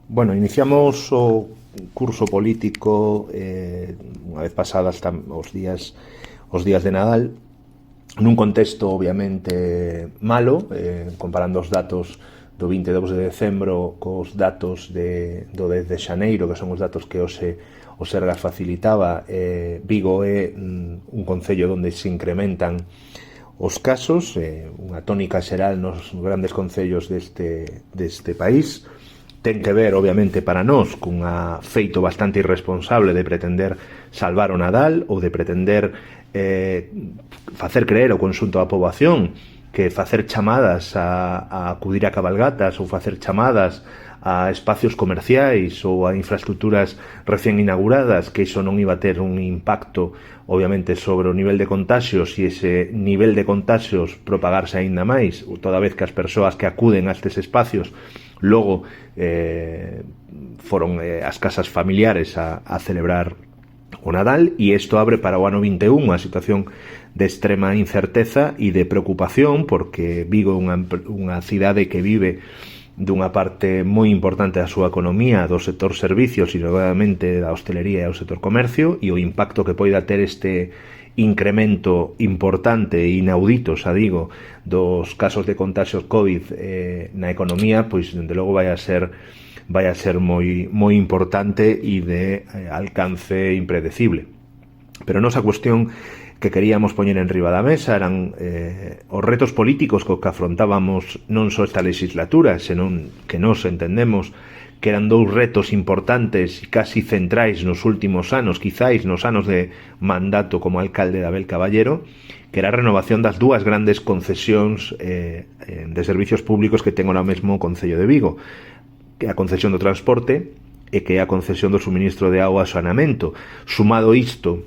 Bueno, iniciamos o curso político unha vez pasadas os días de Nadal nun contexto obviamente malo, comparando os datos do 22 de decembro cos datos do 10 de xaneiro, que son os datos que o Sergas facilitaba. Vigo é un concello onde se incrementan os casos, unha tónica xeral nos grandes concellos deste país. Ten que ver, obviamente, para nós cun feito bastante irresponsable de pretender salvar o Nadal ou de pretender facer creer ao conxunto da poboación que facer chamadas a acudir a cabalgatas ou facer chamadas a espacios comerciais ou a infraestructuras recén inauguradas, que iso non iba a ter un impacto obviamente sobre o nivel de contaxios e ese nivel de contaxios propagarse aínda máis, toda vez que as persoas que acuden a estes espacios logo foron as casas familiares a celebrar o Nadal, e isto abre para o ano 21 unha situación de extrema incerteza e de preocupación, porque Vigo é unha cidade que vive dunha parte moi importante da súa economía, do sector servicios e novamente da hostelería e do sector comercio, e o impacto que poida ter este incremento importante e inaudito, xa digo, dos casos de contagios COVID na economía, pois dende logo vai a ser moi importante e de alcance impredecible. Pero nosa cuestión que queríamos poñer en riba da mesa eran os retos políticos que afrontábamos non só esta legislatura, senón que nos entendemos que eran dous retos importantes e casi centrais nos últimos anos, quizáis nos anos de mandato como alcalde de Abel Caballero, que era a renovación das dúas grandes concesións de servicios públicos que ten ahora mesmo o Concello de Vigo, que é a concesión do transporte e que é a concesión do suministro de auga e saneamento. Sumado isto,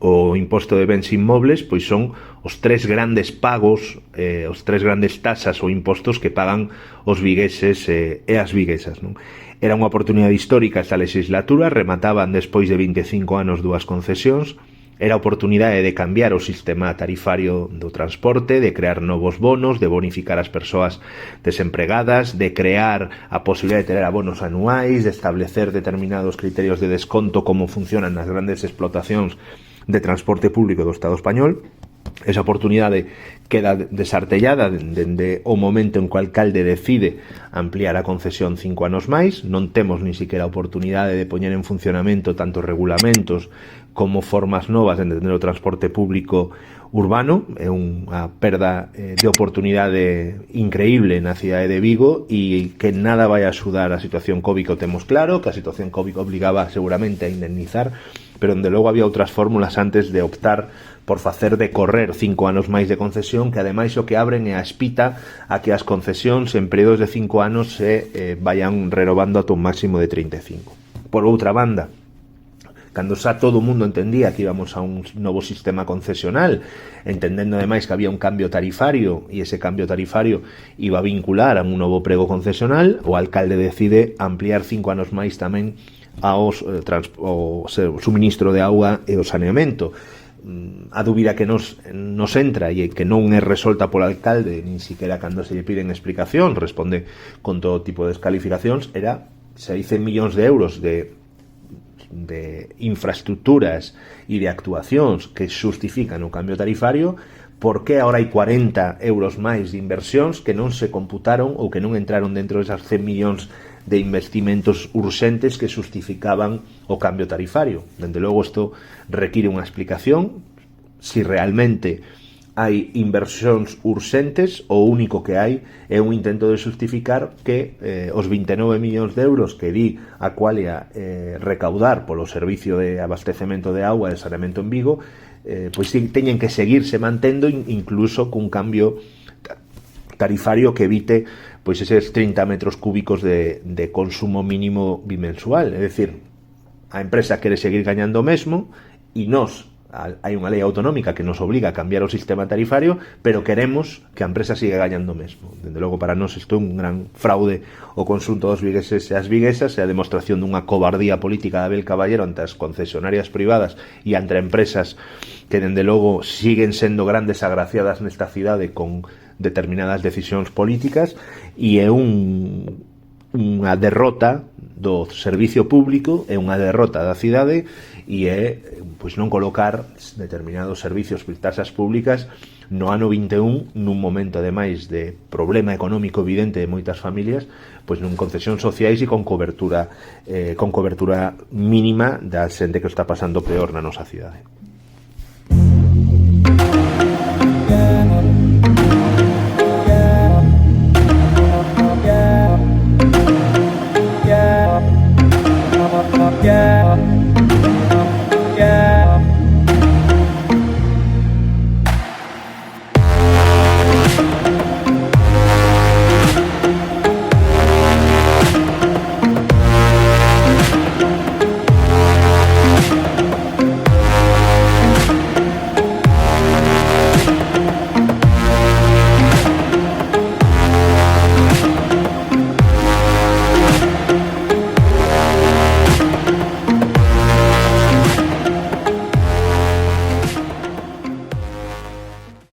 o imposto de bens inmobles, pois son os tres grandes pagos, os tres grandes tasas ou impostos que pagan os vigueses e as viguesas, non? Era unha oportunidade histórica esta legislatura, remataban despois de 25 anos dúas concesións, era a oportunidade de cambiar o sistema tarifario do transporte, de crear novos bonos, de bonificar as persoas desempregadas, de crear a posibilidade de tener abonos anuais, de establecer determinados criterios de desconto como funcionan nas grandes explotacións de transporte público do Estado español. Esa oportunidade queda desartellada dende o momento en que o alcalde decide ampliar a concesión 5 anos máis. Non temos ni siquiera a oportunidade de poñer en funcionamento tanto regulamentos como formas novas de entender o transporte público urbano. É unha perda de oportunidade increíble na cidade de Vigo e que nada vai a axudar a situación COVID. O temos claro que a situación COVID obligaba seguramente a indemnizar, pero onde logo había outras fórmulas antes de optar por facer decorrer 5 anos máis de concesión, que ademais o que abren é a espita a que as concesións en períodos de 5 anos se vayan renovando ata un máximo de 35. Por outra banda, cando xa todo o mundo entendía que íbamos a un novo sistema concesional, entendendo ademais que había un cambio tarifario e ese cambio tarifario iba a vincular a un novo prego concesional, o alcalde decide ampliar 5 anos máis tamén ao suministro de auga e o saneamento. A dúbida que nos entra e que non é resolta polo alcalde, nin siquiera cando se lle piden explicación, responde con todo tipo de descalificacións, era se hai 100 millóns de euros de infraestructuras e de actuacións que justifican o cambio tarifario, por que agora hai 40 euros máis de inversións que non se computaron ou que non entraron dentro desas 100 millóns de investimentos urxentes que justificaban o cambio tarifario? Dende logo isto require unha explicación. Si realmente hai inversións urxentes, o único que hai é un intento de justificar que os 29 millóns de euros que di a Qualia recaudar polo servicio de abastecemento de auga e de saneamento en Vigo, pois teñen que seguirse mantendo incluso cun cambio tarifario que evite pois eses 30 metros cúbicos de consumo mínimo bimensual. É dicir, a empresa quere seguir gañando o mesmo e nós, hai unha lei autonómica que nos obliga a cambiar o sistema tarifario, pero queremos que a empresa siga gañando o mesmo. Dende logo, para nós isto é un gran fraude o conxunto dos vigueses e as viguesas, e a demostración dunha cobardía política de Abel Caballero ante as concesionarias privadas e ante empresas que dende logo siguen sendo grandes agraciadas nesta cidade con determinadas decisións políticas, e é unha derrota do servicio público é unha derrota da cidade e é pois non colocar determinados servicios, taxas públicas no ano 21 nun momento ademais de problema económico evidente de moitas familias, pois nun concesións sociais e con cobertura mínima da xente que está pasando peor na nosa cidade.